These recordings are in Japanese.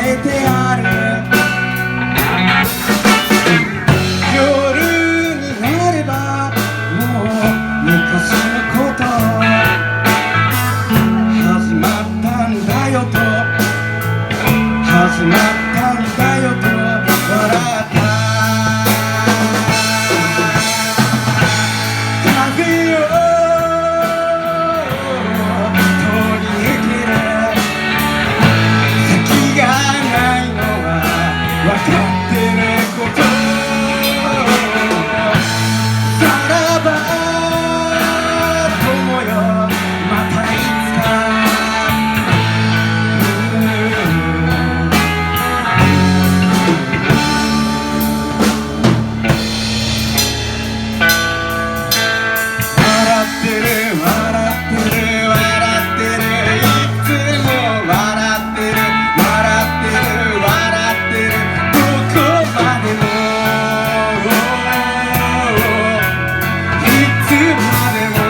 えてある。夜になればもう昔のこと始まったんだよと始まったんだよと笑った風よ通り抜ける先がないのは分かってることさらば友よまたいつか笑ってる笑ってる笑ってるいつも笑ってる笑ってる笑ってるどこまでもいつまでも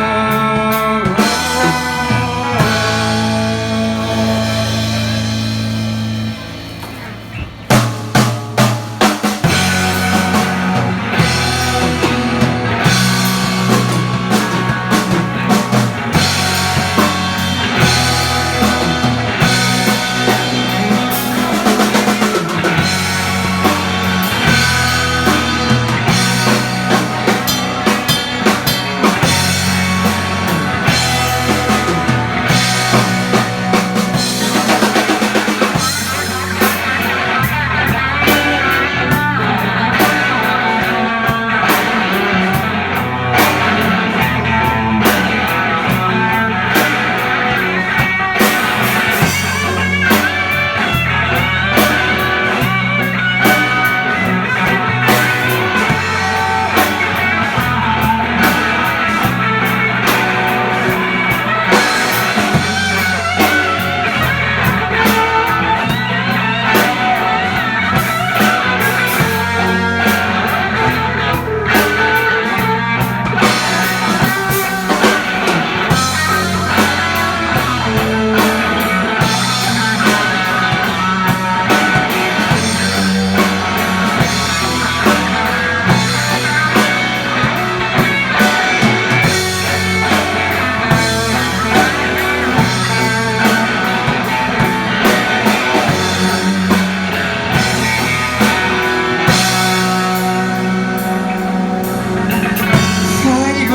最後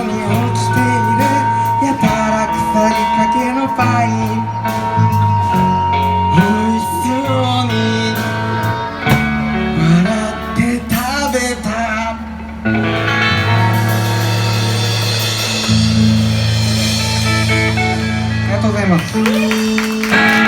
に落ちているやたら腐りかけのパイ美味しそうに笑って食べたありがとうございます。